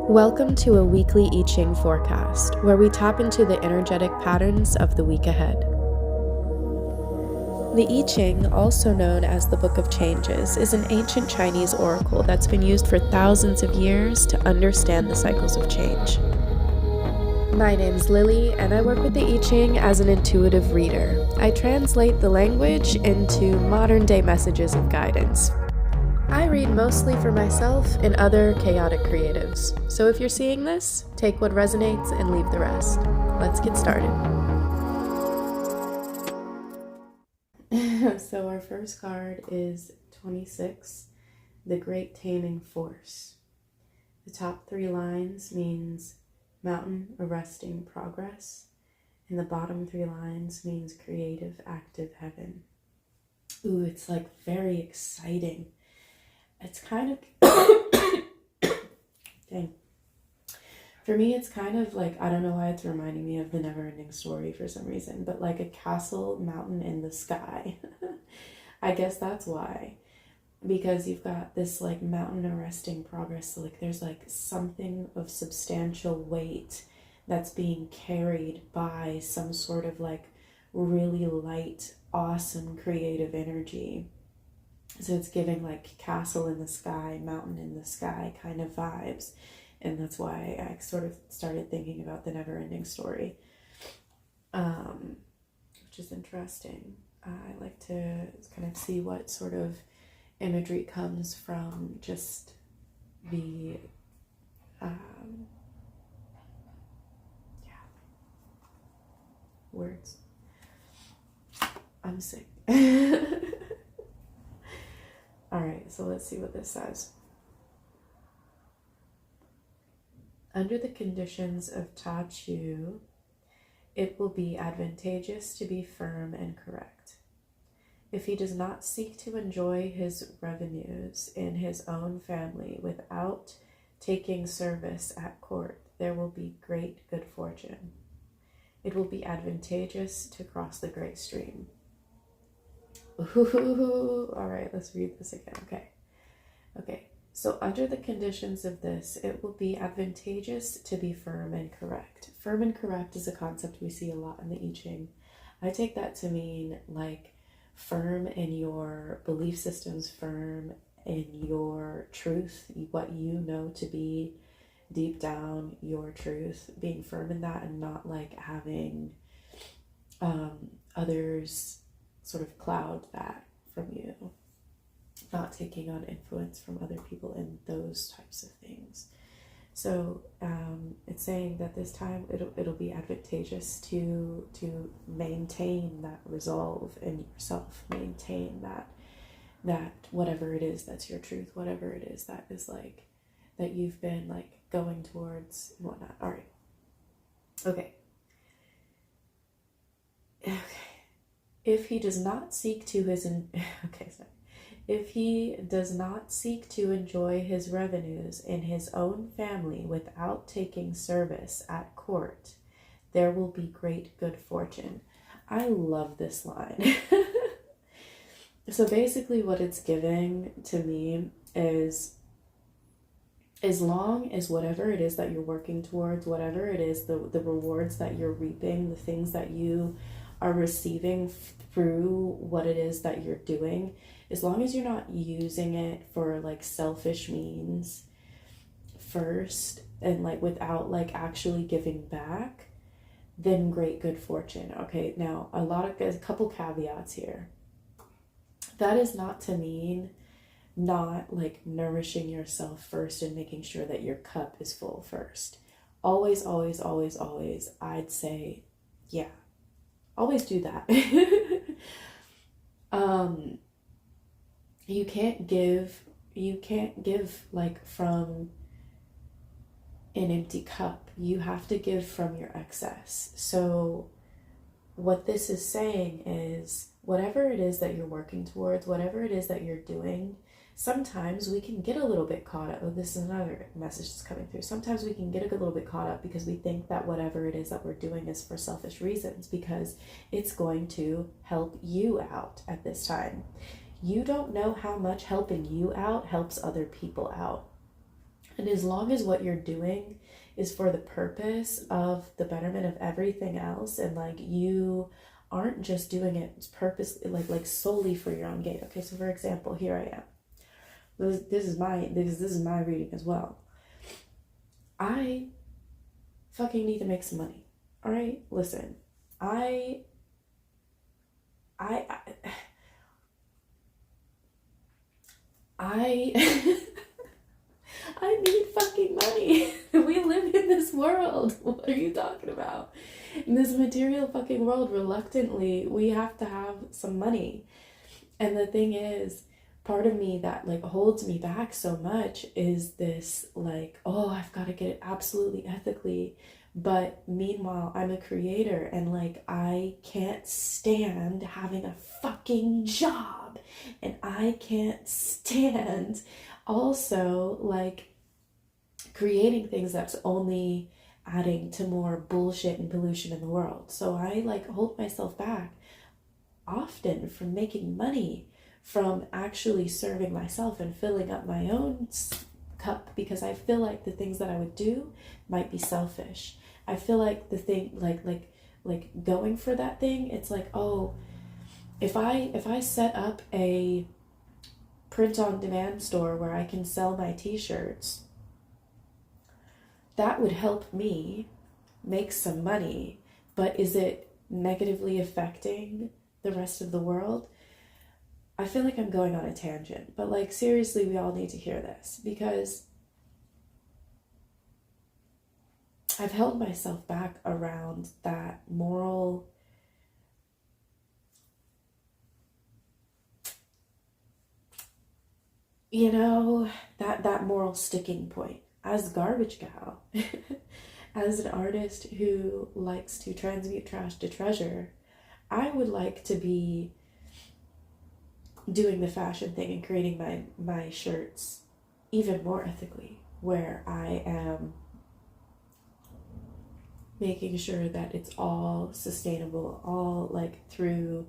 Welcome to a weekly I-Ching forecast, where we tap into the energetic patterns of the week ahead. The I-Ching, also known as the Book of Changes, is an ancient Chinese oracle that's been used for thousands of years to understand the cycles of change. My name's Lily, and I work with the I-Ching as an intuitive reader. I translate the language into modern-day messages of guidance. I read mostly for myself and other chaotic creatives, so if you're seeing this, take what resonates and leave the rest. Let's get started. So our first card is 26, the Great Taming Force. The top three lines means mountain arresting progress, and the bottom three lines means creative active heaven. Ooh, it's like very exciting. It's kind of, dang. For me, it's kind of like, I don't know why it's reminding me of the Never-Ending Story for some reason, but like a castle mountain in the sky. I guess that's why. Because you've got this like mountain arresting progress, so like there's like something of substantial weight that's being carried by some sort of like really light, awesome creative energy. So it's giving like castle in the sky, mountain in the sky kind of vibes. And that's why I sort of started thinking about the Never-Ending Story, which is interesting. I like to kind of see what sort of imagery comes from just the, words. I'm sick. All right, so let's see what this says. Under the conditions of Ta Chu, it will be advantageous to be firm and correct. If he does not seek to enjoy his revenues in his own family without taking service at court, there will be great good fortune. It will be advantageous to cross the great stream. Ooh, all right, let's read this again. Okay. So under the conditions of this, it will be advantageous to be firm and correct. Firm and correct is a concept we see a lot in the I-Ching. I take that to mean like firm in your belief systems, firm in your truth, what you know to be deep down your truth, being firm in that and not like having others sort of cloud that from you, not taking on influence from other people in those types of things. So it's saying that this time it'll be advantageous to maintain that resolve in yourself, maintain that whatever it is that's your truth, whatever it is that is like that you've been like going towards and whatnot. All right. Okay. If he does not seek to If he does not seek to enjoy his revenues in his own family without taking service at court, there will be great good fortune. I love this line. So basically what it's giving to me is, as long as whatever it is that you're working towards, whatever it is, the rewards that you're reaping, the things that you are receiving through what it is that you're doing, as long as you're not using it for like selfish means first and like without like actually giving back, then great good fortune. Okay, now a couple caveats here. That is not to mean not like nourishing yourself first and making sure that your cup is full first. Always, I'd say, yeah, always do that. You can't give like from an empty cup. You have to give from your excess. So what this is saying is whatever it is that you're working towards, whatever it is that you're doing, sometimes we can get a little bit caught up. Oh, this is another message that's coming through. Sometimes we can get a little bit caught up because we think that whatever it is that we're doing is for selfish reasons, because it's going to help you out at this time. You don't know how much helping you out helps other people out. And as long as what you're doing is for the purpose of the betterment of everything else, and like you aren't just doing it purposely, like solely for your own gain. Okay, so for example, here I am. This is my reading as well. I fucking need to make some money. All right, listen. I I need fucking money. We live in this world. What are you talking about? In this material fucking world, reluctantly, we have to have some money. And the thing is, part of me that like holds me back so much is this like, oh, I've got to get it absolutely ethically. But meanwhile, I'm a creator and like I can't stand having a fucking job. And I can't stand also like creating things that's only adding to more bullshit and pollution in the world. So I like hold myself back often from making money, from actually serving myself and filling up my own cup, because I feel like the things that I would do might be selfish. I feel like the thing like going for that thing, it's like, oh, if I set up a print on demand store where I can sell my t-shirts, that would help me make some money. But is it negatively affecting the rest of the world? I feel like I'm going on a tangent, but like seriously, we all need to hear this, because I've held myself back around that moral, you know, that moral sticking point. As Garbage Gal, as an artist who likes to transmute trash to treasure, I would like to be doing the fashion thing and creating my shirts even more ethically, where I am making sure that it's all sustainable, all like through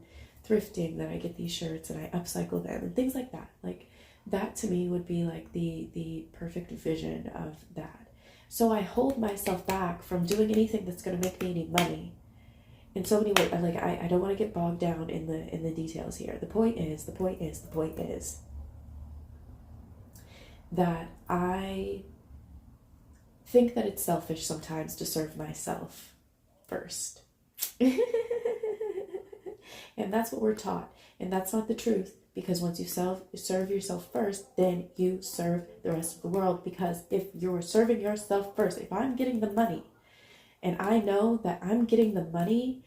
thrifting that I get these shirts and I upcycle them and things like that. Like that to me would be like the perfect vision of that. So I hold myself back from doing anything that's going to make me any money in so many ways. Like I don't want to get bogged down in the details here. The point is that I think that it's selfish sometimes to serve myself first. And that's what we're taught. And that's not the truth, because once you serve yourself first, then you serve the rest of the world. Because if you're serving yourself first, if I'm getting the money and I know that I'm getting the money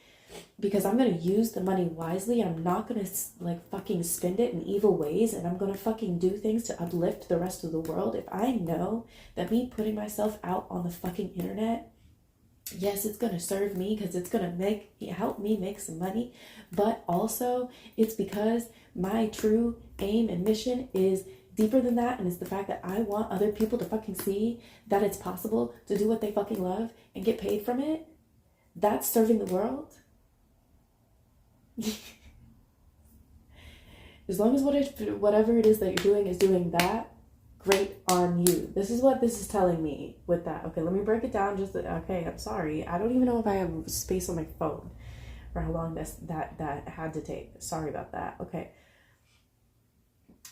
because I'm going to use the money wisely and I'm not going to like fucking spend it in evil ways, and I'm going to fucking do things to uplift the rest of the world. If I know that me putting myself out on the fucking internet, yes, it's going to serve me because it's going to help me make some money, but also it's because my true aim and mission is deeper than that, and it's the fact that I want other people to fucking see that it's possible to do what they fucking love and get paid from it. That's serving the world. As long as whatever it is that you're doing is doing that, great on you. This is what this is telling me with that. Okay, let me break it down. Okay, I'm sorry. I don't even know if I have space on my phone for how long that had to take. Sorry about that. Okay.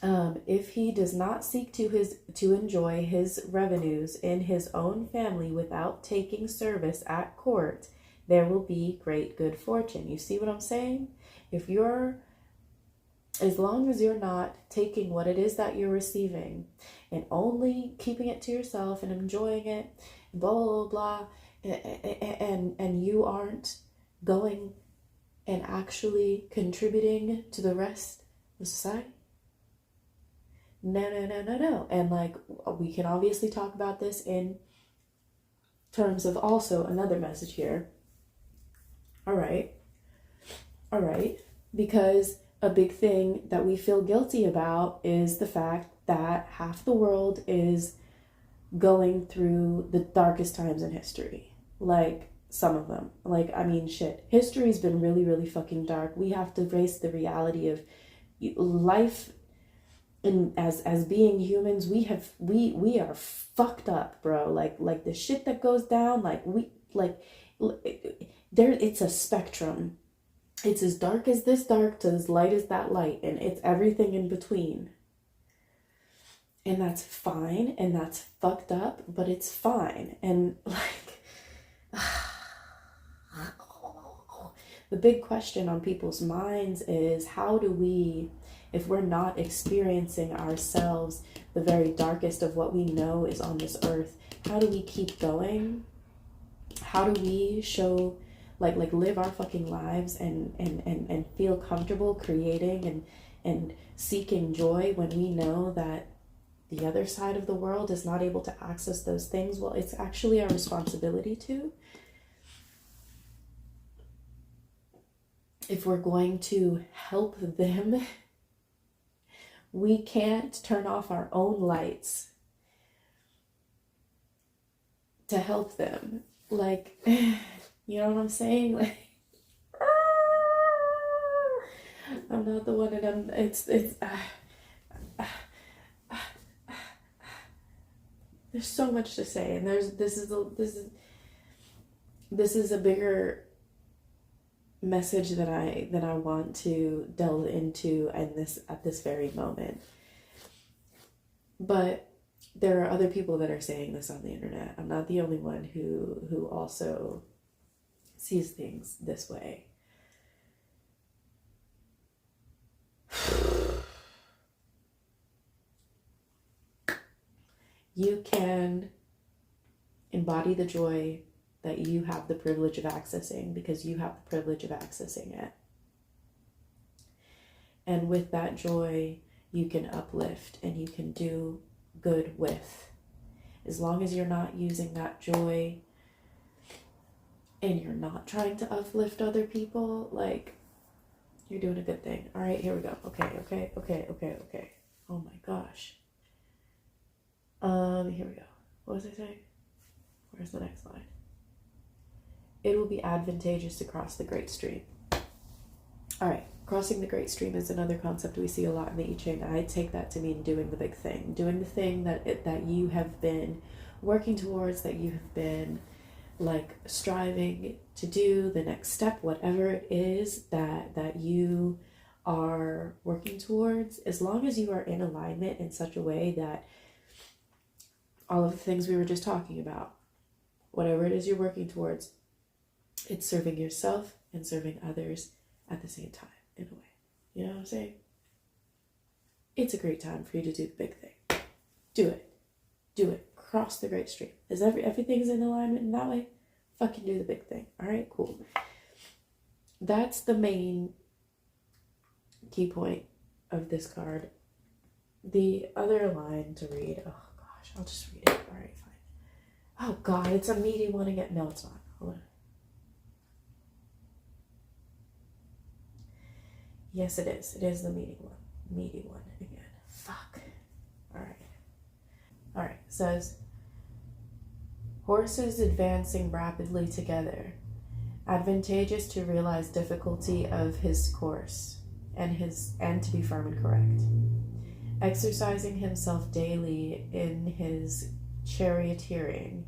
If he does not seek to enjoy his revenues in his own family without taking service at court, there will be great good fortune. You see what I'm saying? As long as you're not taking what it is that you're receiving and only keeping it to yourself and enjoying it, blah, blah, blah, and you aren't going and actually contributing to the rest of society, no. And like, we can obviously talk about this in terms of also another message here. All right. Because a big thing that we feel guilty about is the fact that half the world is going through the darkest times in history. Like, some of them. Like, I mean, shit. History's been really, really fucking dark. We have to face the reality of life And as being humans, we are fucked up, bro. Like the shit that goes down, there, it's a spectrum. It's as dark as this dark to as light as that light, and it's everything in between. And that's fine, and that's fucked up, but it's fine. And like the big question on people's minds is, how do we, if we're not experiencing ourselves the very darkest of what we know is on this earth, how do we keep going? How do we show, like live our fucking lives and feel comfortable creating and seeking joy when we know that the other side of the world is not able to access those things? Well, it's actually our responsibility to. If we're going to help them, we can't turn off our own lights to help them. Like, you know what I'm saying? Like, I'm not the one, and there's so much to say, and this is a bigger message that I want to delve into at this very moment. But there are other people that are saying this on the internet. I'm not the only one who also sees things this way. You can embody the joy that you have the privilege of accessing because you have the privilege of accessing it. And with that joy, you can uplift and you can do good with. As long as you're not using that joy and you're not trying to uplift other people, like, you're doing a good thing. All right, here we go. Okay. Oh my gosh. Here we go. What was I saying? Where's the next line? It will be advantageous to cross the great stream. All right, crossing the great stream is another concept we see a lot in the I-Ching. I take that to mean doing the big thing, doing the thing that you have been working towards, that you have been like striving to do, the next step, whatever it is that you are working towards. As long as you are in alignment in such a way that all of the things we were just talking about, whatever it is you're working towards, it's serving yourself and serving others at the same time, in a way. You know what I'm saying? It's a great time for you to do the big thing. Do it. Do it. Cross the great stream. Is everything's in alignment in that way? Fucking do the big thing. All right, cool. That's the main key point of this card. The other line to read, oh gosh, I'll just read it. All right, fine. Oh God, it's a meaty one again. No, it's not. Hold on. Yes, it is. It is the meaty one. Meaty one again. Fuck. All right. All right. It says, horses advancing rapidly together, advantageous to realize difficulty of his course, and to be firm and correct. Exercising himself daily in his charioteering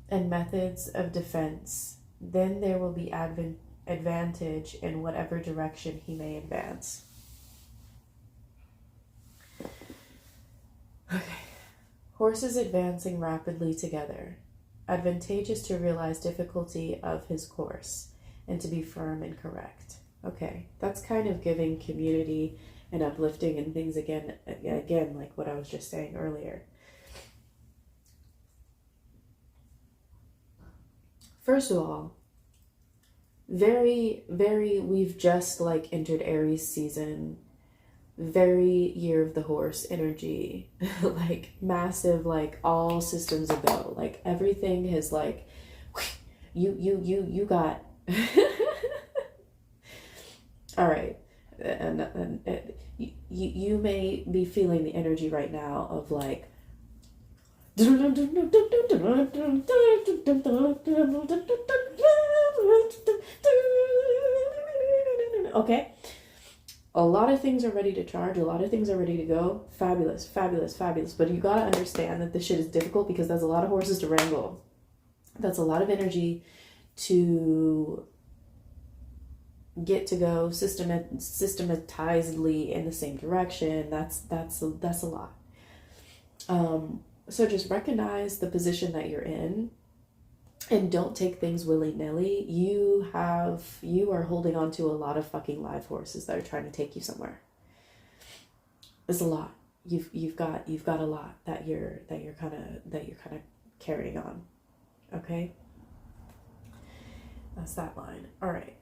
and methods of defense, then there will be advantage in whatever direction he may advance. Okay. Horses advancing rapidly together, advantageous to realize difficulty of his course, and to be firm and correct. Okay, that's kind of giving community and uplifting and things again, like what I was just saying earlier. First of all, we've just like entered Aries season, very year of the horse energy, like massive, like all systems a go, like everything has like, you got, all right. And you may be feeling the energy right now of like, okay, A lot of things are ready to charge. A lot of things are ready to go. Fabulous, fabulous, fabulous. But you got to understand that this shit is difficult because there's a lot of horses to wrangle. That's a lot of energy to get to go systematizedly in the same direction. That's a lot. So just recognize the position that you're in and don't take things willy-nilly. You are holding on to a lot of fucking live horses that are trying to take you somewhere. It's a lot. You've got a lot that you're kind of carrying on. Okay? That's that line. All right.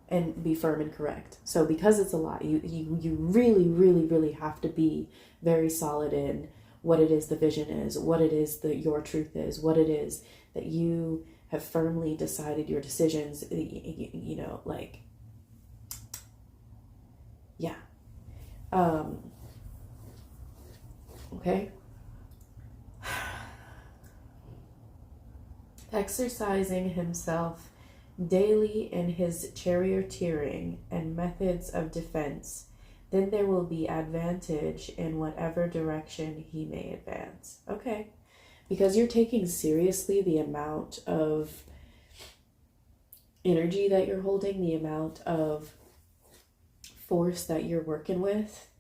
And be firm and correct. So because it's a lot, you really, really, really have to be very solid in what it is the vision is, what it is that your truth is, what it is that you have firmly decided your decisions, you know, like, yeah. Okay. Exercising himself daily in his charioteering and methods of defense, then there will be advantage in whatever direction he may advance. Okay. Because you're taking seriously the amount of energy that you're holding, the amount of force that you're working with.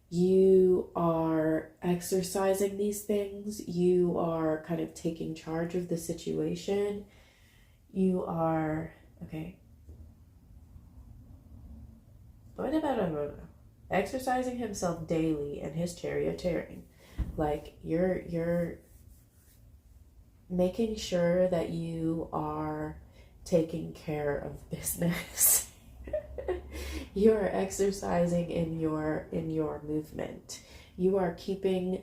You are exercising these things. You are kind of taking charge of the situation. You are, okay. Exercising himself daily in his charioteering. Like you're making sure that you are taking care of business. You are exercising in your movement. You are keeping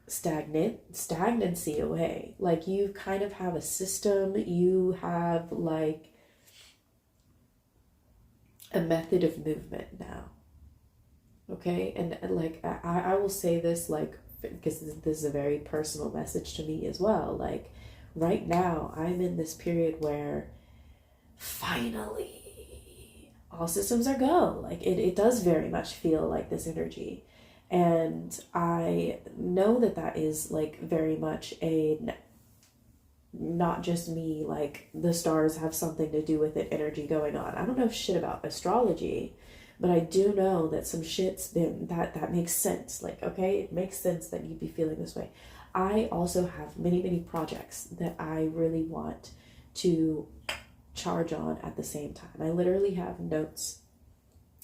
stagnancy away. Like you kind of have a system. You have like a method of movement now. Okay, and like I will say this, like, because this is a very personal message to me as well. Like right now I'm in this period where finally all systems are go. Like it does very much feel like this energy. And I know that is like very much not just me, like the stars have something to do with it, energy going on. I don't know shit about astrology, but I do know that some shit's been, that makes sense. Like, okay, it makes sense that you'd be feeling this way. I also have many, many projects that I really want to charge on at the same time. I literally have notes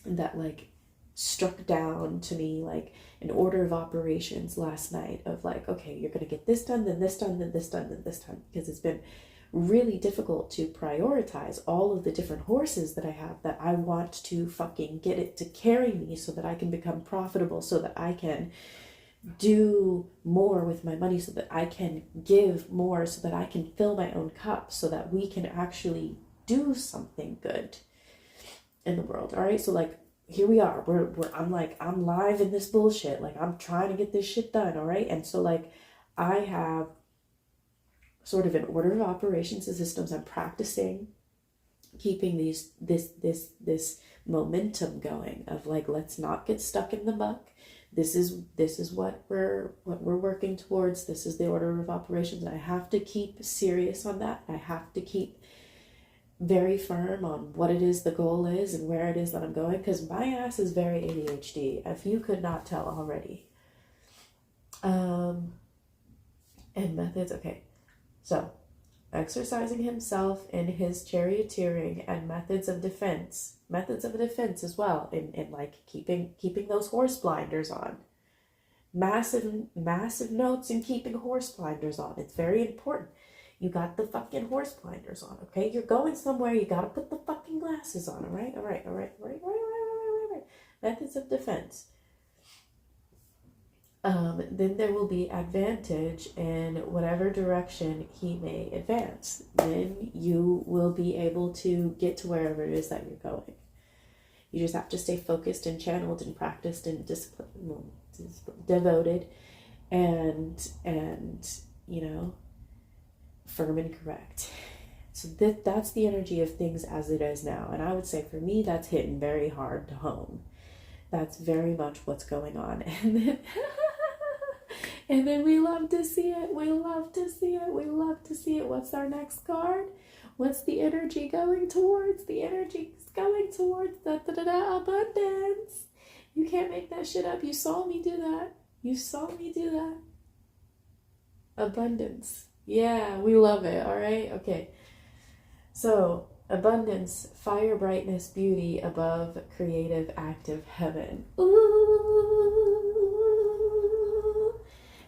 that like struck down to me like an order of operations last night of like, okay, you're going to get this done, then this done, then this done, then this done, because it's been really difficult to prioritize all of the different horses that I have that I want to fucking get it to carry me so that I can become profitable, so that I can do more with my money, so that I can give more, so that I can fill my own cup, so that we can actually do something good in the world. All right. So like, here we are, I'm live in this bullshit. Like I'm trying to get this shit done. All right. And so like, I have sort of an order of operations and systems. I'm practicing keeping this momentum going of like, let's not get stuck in the muck. This is what we're working towards. This is the order of operations. And I have to keep serious on that. I have to keep very firm on what it is the goal is and where it is that I'm going, because my ass is very ADHD, if you could not tell already. And methods, okay. So, exercising himself in his charioteering and methods of defense as well, in like keeping those horse blinders on. Massive notes in keeping horse blinders on. It's very important. You got the fucking horse blinders on, okay? You're going somewhere, you gotta put the fucking glasses on, all right? All right. Methods of defense. Then there will be advantage in whatever direction he may advance. Then you will be able to get to wherever it is that you're going. You just have to stay focused and channeled and practiced and devoted and, you know, firm and correct. So that's the energy of things as it is now. And I would say for me, that's hitting very hard to home. That's very much what's going on. And then, and then we love to see it. We love to see it. We love to see it. What's our next card? What's the energy going towards? The energy is going towards abundance. You can't make that shit up. You saw me do that. You saw me do that. Abundance. Yeah, we love it. All right. Okay. So, abundance, fire, brightness, beauty above creative, active heaven. Ooh.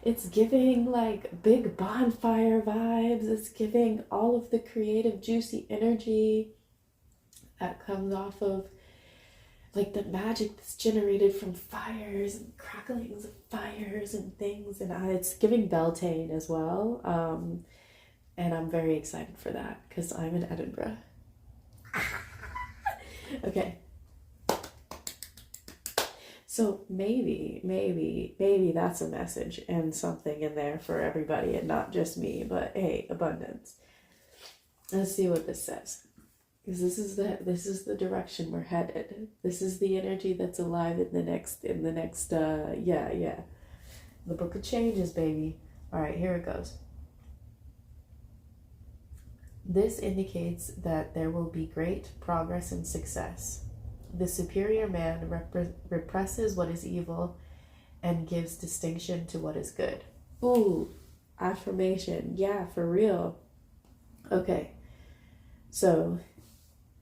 It's giving like big bonfire vibes. It's giving all of the creative, juicy energy that comes off of like the magic that's generated from fires and cracklings of fires and things. And it's giving Beltane as well. And I'm very excited for that because I'm in Edinburgh. Okay. So maybe that's a message and something in there for everybody and not just me, but hey, abundance. Let's see what this says. Because this is the direction we're headed. This is the energy that's alive in the next The Book of Changes, baby. All right, here it goes. This indicates that there will be great progress and success. The superior man represses what is evil and gives distinction to what is good. Ooh, affirmation. Yeah, for real. Okay, so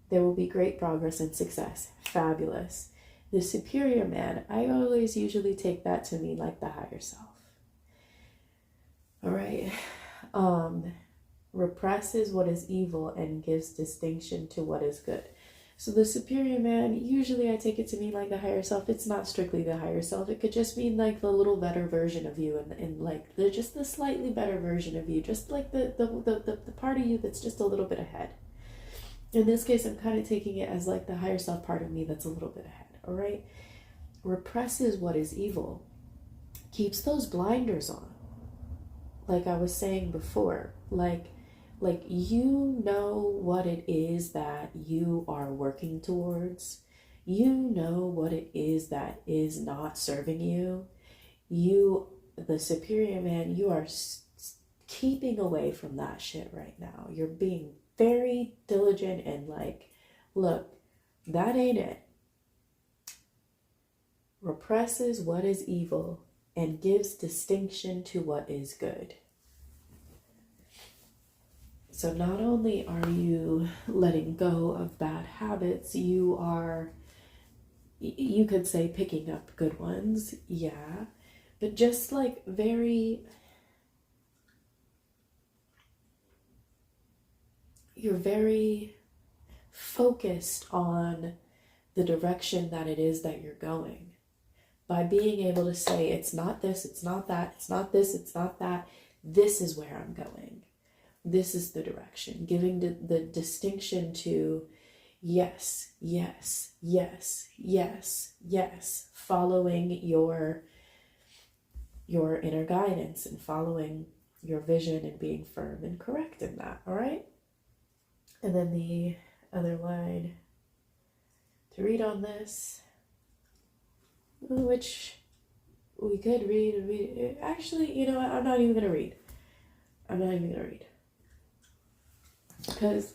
there will be great progress and success. Fabulous. The superior man, I always usually take that to mean like the higher self. All right. Represses what is evil and gives distinction to what is good. So the superior man, usually I take it to mean like the higher self. It's not strictly the higher self. It could just mean like the little better version of you and like just the slightly better version of you. Just like the part of you that's just a little bit ahead. In this case, I'm kind of taking it as like the higher self part of me that's a little bit ahead. All right. Represses what is evil. Keeps those blinders on. Like I was saying before, like you know what it is that you are working towards. You know what it is that is not serving you. You, the superior man, you are keeping away from that shit right now. You're being very diligent and like, look, that ain't it. Represses what is evil and gives distinction to what is good. So not only are you letting go of bad habits, you could say picking up good ones, yeah, but just like you're very focused on the direction that it is that you're going. By being able to say, it's not this, it's not that, it's not this, it's not that, this is where I'm going. This is the direction, giving the distinction to yes, yes, yes, yes, yes, following your inner guidance and following your vision and being firm and correct in that, all right? And then the other line to read on this, which we could read. Actually, you know what? I'm not even going to read. Because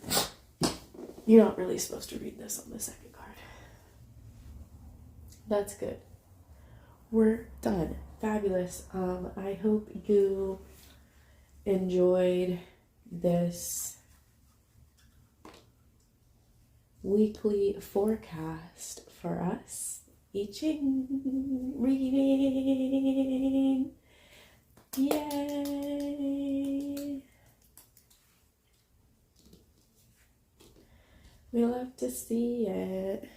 you're not really supposed to read this on the second card. That's good. We're done. Fabulous. I hope you enjoyed this weekly forecast for us. I-Ching reading. Yay! We love to see it.